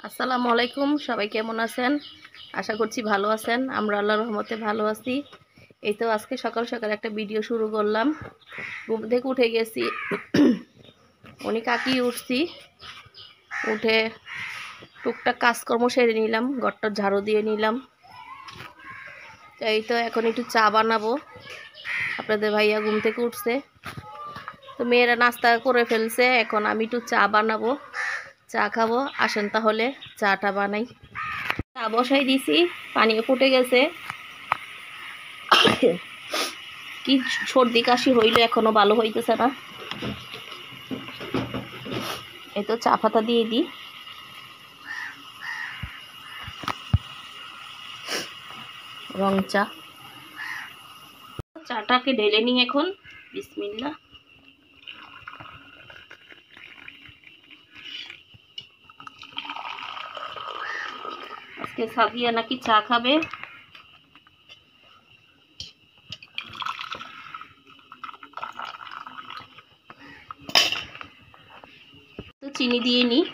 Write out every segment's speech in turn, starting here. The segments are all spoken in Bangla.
আসসালামু আলাইকুম। সবাই কেমন আছেন? আশা করছি ভালো আছেন। আমরা আল্লাহর রহমতে ভালো আছি। এই তো আজকে সকাল সকাল একটা ভিডিও শুরু করলাম। ঘুম থেকে উঠে গেছি, অনেক আগেই উঠছি। উঠে টুকটাক কাজকর্ম সেরে নিলাম, ঘরটা ঝাড়ু দিয়ে নিলাম। এই তো এখন একটু চা বানাবো। আপনাদের ভাইয়া ঘুম থেকে উঠছে, তো মেয়েরা নাস্তা করে ফেলছে। এখন আমি একটু চা বানাবো, চা খাবো। আসেন তাহলে চাটা বানাই। চা বসাই দিছি, পানিও ফুটে গেছে। কি সর্দি কাশি হইলো, এখনো ভালো হইতেছে না। এই তো চা পাতা দিয়ে দিই। রং চা, চাটাকে ঢেলে নিই এখন। বিসমিল্লাহ। আজকে সাদিয়া নাকি চা খাবে। তো চিনি দিয়ে নিই।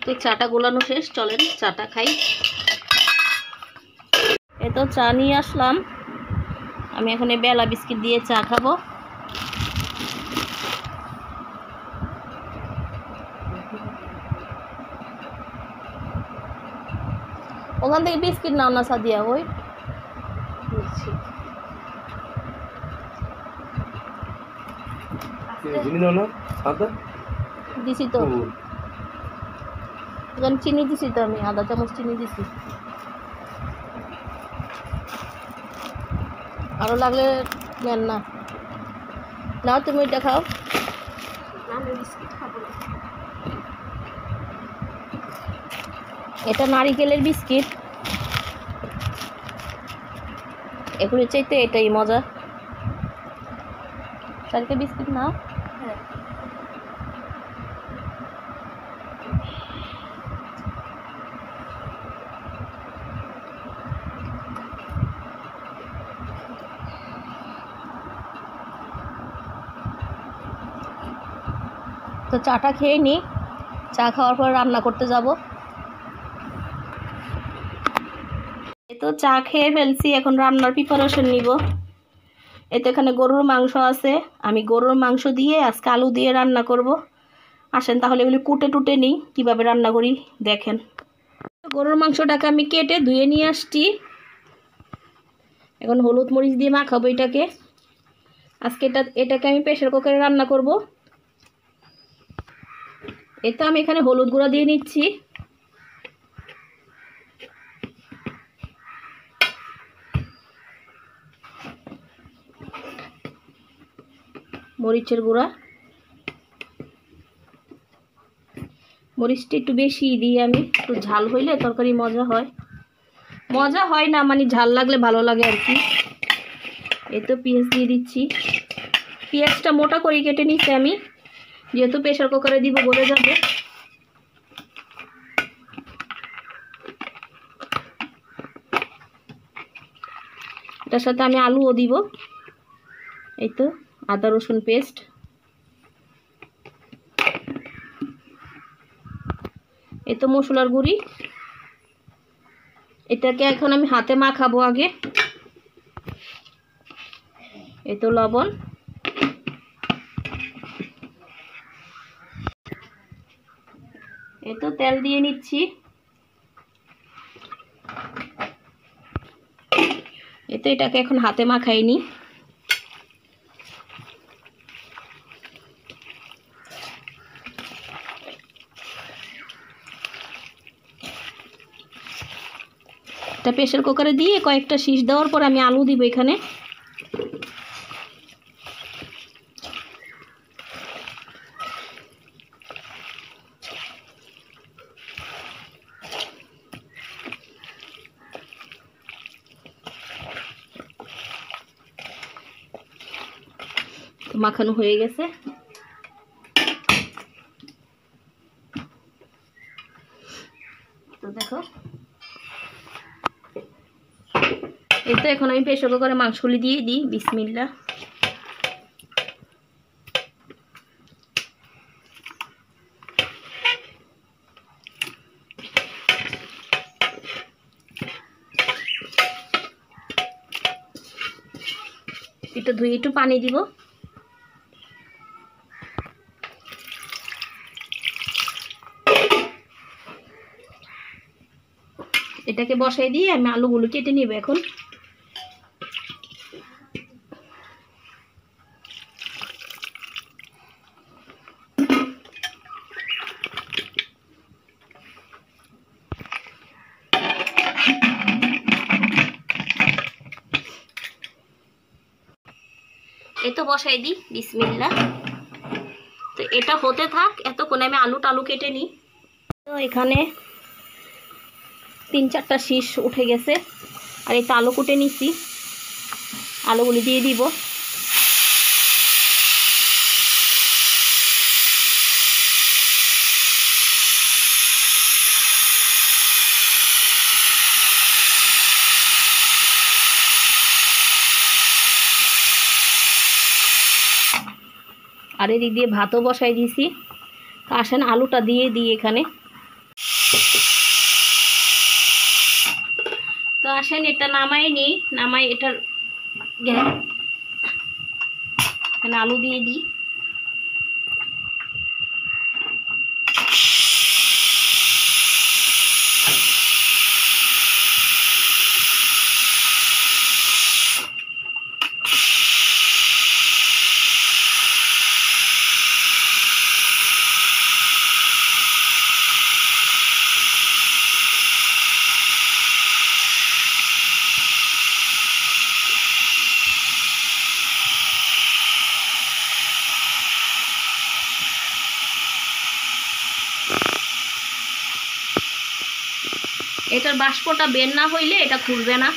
তো চাটা গোলানো শেষ, চলেন চাটা খাই। এ তো চা নিয়ে আসলাম। আমি এখন এই বেলা বিস্কিট দিয়ে চা খাবো। ওখান থেকে বিস্কিট নাও না সাদিয়া, ওই দিছি তো, ওখানে চিনি দিছি তো, আমি আধা চামচ চিনি দিছি। আরো লাগলে নেন না, নাও তুমি ওইটা খাও। এটা নারিকেলের বিস্কিট, এগুলোর চাইতে এটাই মজা। চারটে বিস্কিট নাও। তো চাটা খেয়ে নিই, চা খাওয়ার পর রান্না করতে যাব। এই তো চা খেয়ে ফেলছি, এখন রান্নার প্রিপারেশন নিব। এই তো এখানে গরুর মাংস আছে, আমি গরুর মাংস দিয়ে আজকে আলু দিয়ে রান্না করব। আসেন তাহলে এগুলি কুটে টুটে নিই, কীভাবে রান্না করি দেখেন। গরুর মাংসটাকে আমি কেটে ধুয়ে নিয়ে আসছি। এখন হলুদ মরিচ দিয়ে মাখাবো এটাকে। আজকে এটাকে আমি প্রেসার কুকারে রান্না করব। এতে আমি এখানে হলুদ গুঁড়া দিয়ে নিচ্ছি, মরিচের গুঁড়া। মরিচটা একটু বেশি দিই আমি, একটু ঝাল হইলে তরকারি মজা হয়। মজা হয় না মানে ঝাল লাগলে ভালো লাগে আর কি। এই তো পেঁয়াজ দিয়ে দিচ্ছি। পেঁয়াজটা মোটা করে কেটে নিচ্ছি আমি, যেহেতু প্রেসার কুকারে দিব গলে যাবে। এটার সাথে আমি আলুও দিব। এই তো আদা রসুন পেস্ট, এই তো মশলার গুঁড়ি। এটাকে এখন আমি হাতে মাখাবো আগে। এই তো লবণ, এই তো তেল দিয়ে নিচ্ছি। এই তো এটাকে এখন হাতে মাখাই নি। এটা প্রেসার কুকারে দিয়ে কয়েকটা শীষ দেওয়ার পর আমি আলু দিব এখানে। মাখানো হয়ে গেছে। তো দেখো এই তো এখন আমি প্রেসার কুকারে মাংসগুলি দিয়ে দিই। বিসমিল্লাহ। এটা ধুয়ে একটু পানি দিব। এটাকে বসাই দিয়ে আমি আলুগুলো কেটে নিব এখন। এই তো বসাই দিই। বিসমিল্লাহ। তো এটা হতে থাক, এতক্ষণে আমি আলু টালু কেটে নিই। তো এখানে 3-4টা শীষ উঠে গেছে, আর এই তো আলু কুটে নিচ্ছি। আলুগুলি দিয়ে দিব। আর এদিক দিয়ে ভাতও বসাই দিয়েছি। তো আসেন আলুটা দিয়ে দিই এখানে। তো আসেন এটা নামাই নিই। নামাই এটার এখানে আলু দিয়ে দিই। এটার বাষ্পটা বের না হইলে এটা খুলবে না।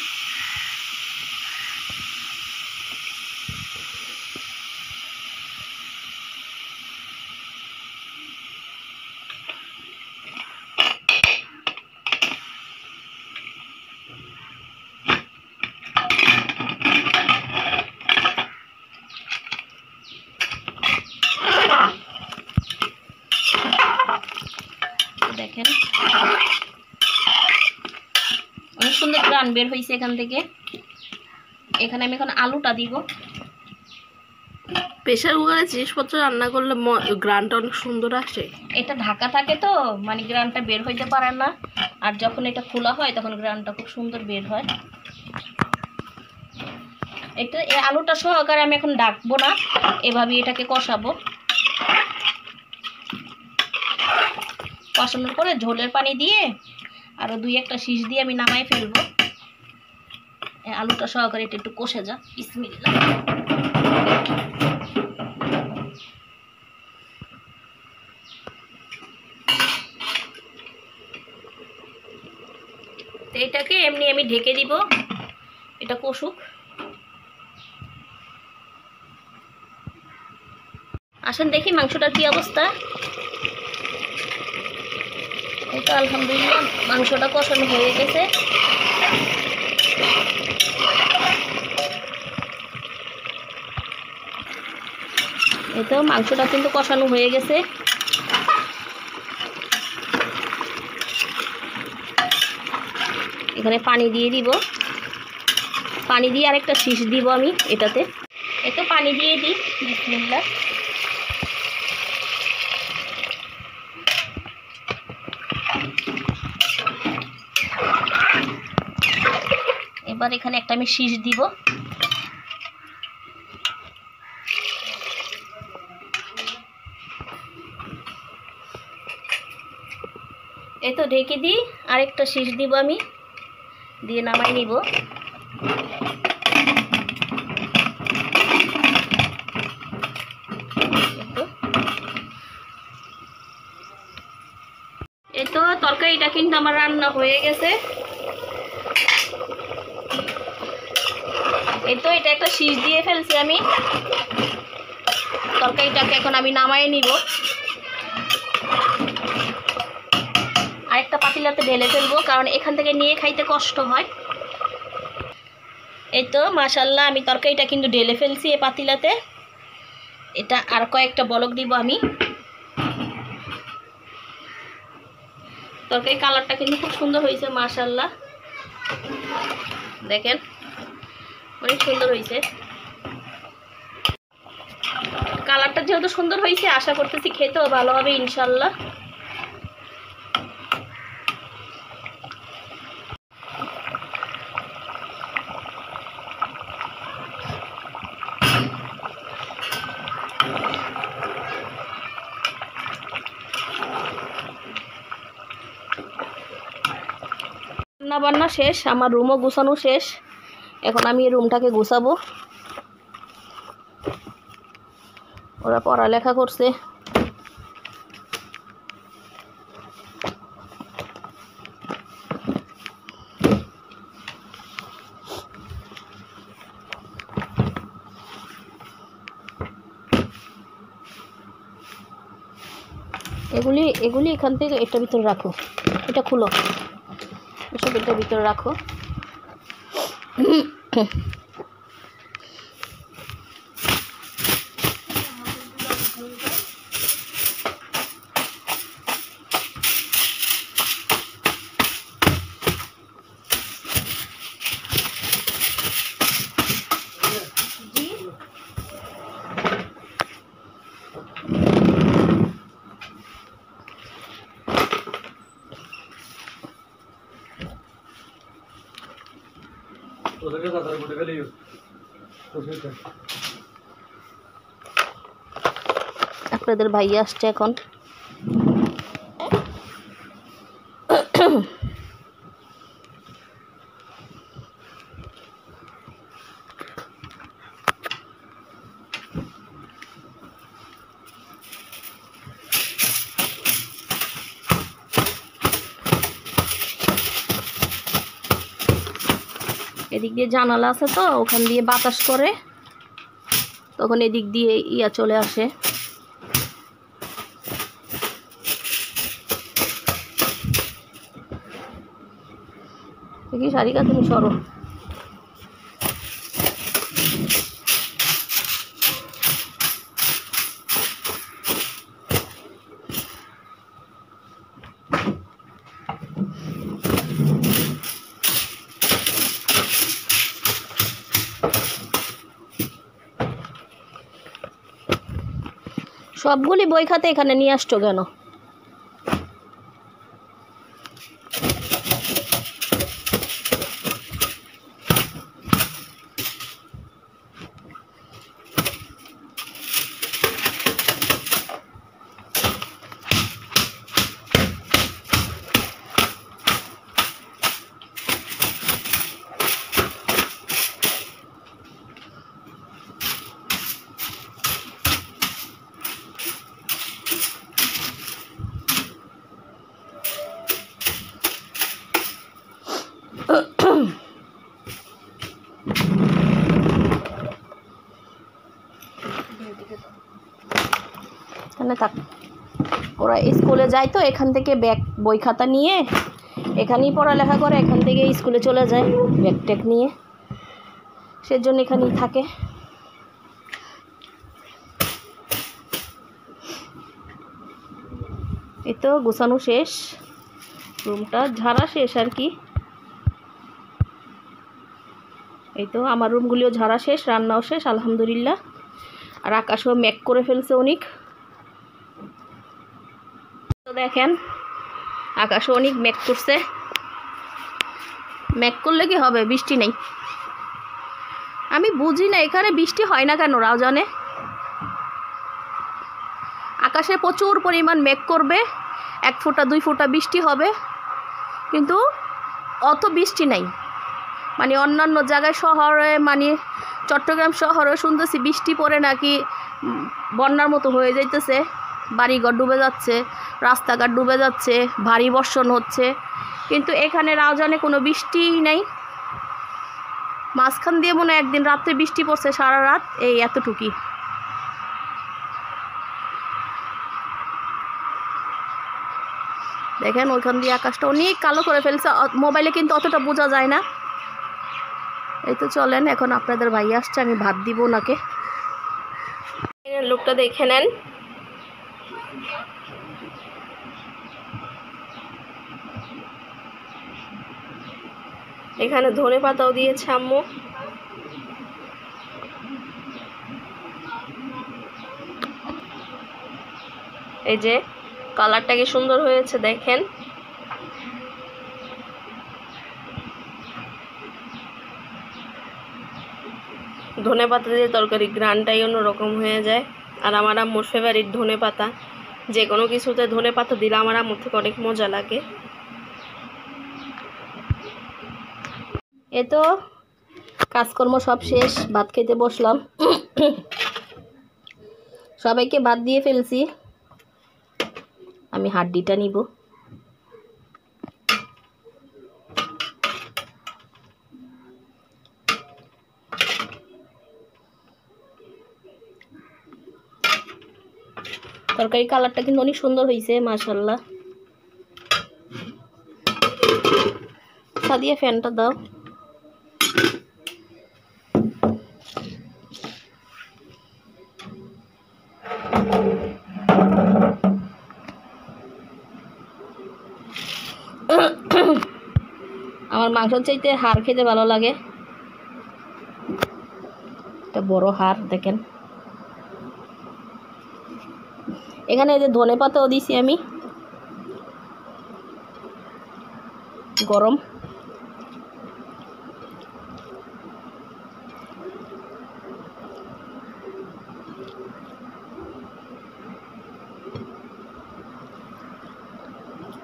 দেখেন অনেক সুন্দর গ্রান বের হয়েছে এখান থেকে। এখানে আমি এখন আলুটা দিব। প্রেসার কুকারে জিনিসপত্র রান্না করলে গ্রানটা অনেক সুন্দর আসে। এটা ঢাকা থাকে তো মানে গ্রানটা বের হইতে পারে না, আর যখন এটা খোলা হয় তখন গ্রানটা খুব সুন্দর বের হয়। এটা এই আলুটা সহকারে আমি এখন ডাকবো না, এভাবে এটাকে কষাবো। কষানোর পরে ঝোলের পানি দিয়ে আরো 2-1টা শীষ দিয়ে আমি নামাই ফেলবো। আলুটা সহকারে এটা একটু কষে যা। বিসমিল্লাহ। তো এটাকে এমনি আমি ঢেকে দিব, এটা কষুক। আসেন দেখি মাংসটার কি অবস্থা। এই তো আলহামদুলিল্লাহ মাংসটা কষানো হয়ে গেছে। এই তো মাংসটা কিন্তু কষানো হয়ে গেছে। এখানে পানি দিয়ে দিব। পানি দিয়ে আরেকটা শীষ দিব আমি এটাতে। এই তো পানি দিয়ে দিই। বিসমিল্লাহ। এবার এখানে একটা আমি শীষ দিব। এই তো ঢেকে দিই, আরেকটা শীষ দিব আমি, দিয়ে নামাই নিব। এই তো তরকারিটা কিন্তু আমার রান্না হয়ে গেছে। এই তো এটা একটা শীষ দিয়ে ফেলছি আমি। তরকারিটাকে এখন আমি নামাই নিব। আরেকটা পাতিলাতে ঢেলে ফেলবো, কারণ এখান থেকে নিয়ে খাইতে কষ্ট হয়। এই তো মাশাল্লাহ আমি তরকারিটা কিন্তু ঢেলে ফেলছি এই পাতিলাতে। এটা আর কয়েকটা বলক দিব আমি। তরকারি কালারটা কিন্তু খুব সুন্দর হয়েছে মাশাল্লাহ, দেখেন অনেক সুন্দর হয়েছে। কালারটা যেহেতু সুন্দর হয়েছে আশা করতেছি খেতেও ভালো হবে ইনশাল্লাহ। রান্না বান্না শেষ, আমার রুমও গুছানো শেষ। এখন আমি এই রুমটাকে গুছাবো। ওরা পড়ালেখা করছে। এগুলি এখান থেকে এটার ভিতরে রাখো, এটা খুলো, এসব এটার ভিতরে রাখো। আপনাদের ভাইয়া আসছে এখন। এদিক দিয়ে জানালা আছে তো, ওখান দিয়ে বাতাস করে, তখন এদিক দিয়ে ইয়া চলে আসে। দেখি সারিকা তুমি সরো। সবগুলি বই খাতা এখানে নিয়ে আসছো কেন? এখানে থাক, ওরা স্কুলে যায় তো এখান থেকে ব্যাগ বই খাতা নিয়ে এখানেই পড়ালেখা করে, এখান থেকে স্কুলে চলে যায় ব্যাগ ট্যাগ নিয়ে, সেজন্য এখানেই থাকে। এই তো গোছানো শেষ, রুমটা ঝাড়া শেষ আর কি। এই তো আমার রুমগুলিও ঝাড়া শেষ, রান্নাও শেষ আলহামদুলিল্লাহ। আর আকাশও মেঘ করে ফেলছে অনেক, তো দেখেন আকাশও অনেক মেঘ করছে। মেঘ করলে কি হবে, বৃষ্টি নেই। আমি বুঝি না এখানে বৃষ্টি হয় না কেন, রাও জানে। আকাশে প্রচুর পরিমাণ মেঘ করবে, 1 ফোঁটা 2 ফোঁটা বৃষ্টি হবে, কিন্তু অত বৃষ্টি নাই। মানে অন্যান্য জায়গায় শহরে, মানে চট্টগ্রাম শহরে শুনতেছি বৃষ্টি পড়ে নাকি বন্যার মতো হয়ে যাইতেছে, বাড়িঘর ডুবে যাচ্ছে, রাস্তাঘাট ডুবে যাচ্ছে, ভারী বর্ষণ হচ্ছে। কিন্তু এখানে রাউজানে কোনো বৃষ্টিই নাই। মাঝখান দিয়ে মনে হয় একদিন রাত্রে বৃষ্টি পড়ছে সারা রাত, এই এতটুকুই। দেখেন ওইখান দিয়ে আকাশটা অনেক কালো করে ফেলছে, মোবাইলে কিন্তু অতটা বোঝা যায় না। এই তো চলেন, এখন আপনাদের ভাই আসছে, আমি ভাত দিব ওনাকে। লোকটা দেখে নেন। এখানে ধনে পাতাও দিয়েছে আম্মু। এই যে কালারটা কি সুন্দর হয়েছে দেখেন। ধনে পাতা দিয়ে তরকারি গ্রানটাই অন্যরকম হয়ে যায়। আর আমার আম্মুর ফেভারিট ধনে পাতা, যে কোনো কিছুতে ধনে পাতা দিলে আমার আম্মুর থেকে অনেক মজা লাগে। এ তো কাজকর্ম সব শেষ, ভাত খেতে বসলাম। সবাইকে ভাত দিয়ে ফেলছি, আমি হাড্ডিটা নিব। তরকারি কালারটা কিন্তু অনেক সুন্দর হয়েছে, মাশাআল্লাহ। সাদিয়া ফ্যানটা দাও। আমার মাংসের চাইতে হাড় খেতে ভালো লাগে। একটা বড় হাড় দেখেন। এখানে এই যে ধনে পাতাও দিছি আমি, গরম।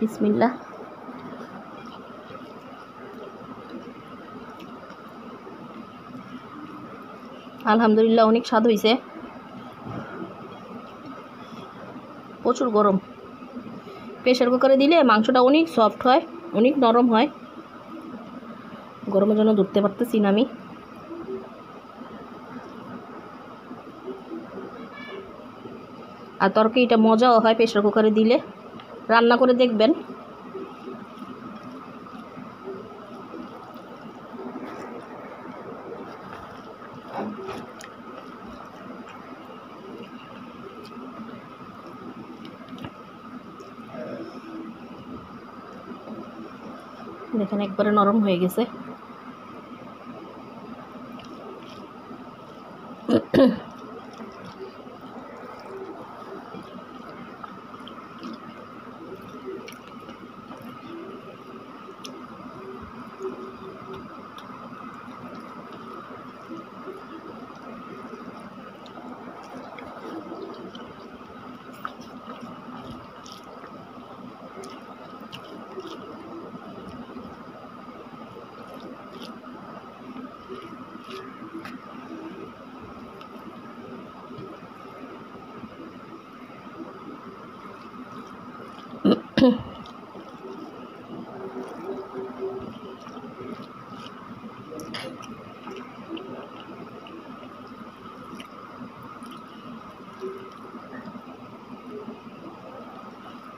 বিসমিল্লাহ। আলহামদুলিল্লাহ, অনেক স্বাদ হয়েছে। প্রচুর গরম। প্রেসার কুকারে দিলে মাংসটা অনেক সফট হয়, অনেক নরম হয়। গরমের জন্য ধরতে পারতেছি না আমি। আর তরকারিটা মজাও হয় প্রেসার কুকারে দিলে, রান্না করে দেখবেন। দেখেন একবারে নরম হয়ে গেছে।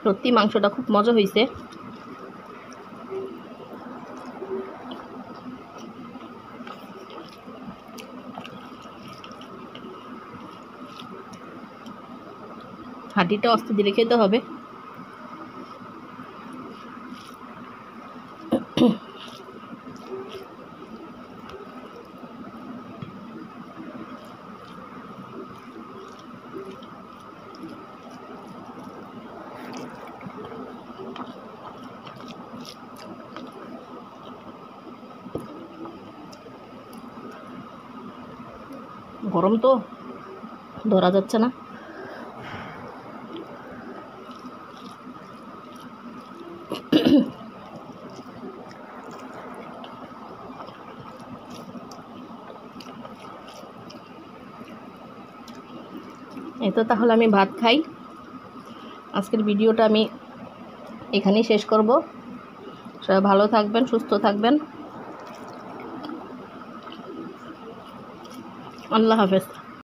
সত্যি মাংসটা খুব মজা হয়েছে। হাঁটিটা আস্তে ধীরে খেতে হবে। গরম তো ধরা যাচ্ছে না। এই তো তাহলে আমি ভাত খাই। আজকের ভিডিওটা আমি এখানেই শেষ করব। সবাই ভালো থাকবেন, সুস্থ থাকবেন। আল্লাহ হাফেজ।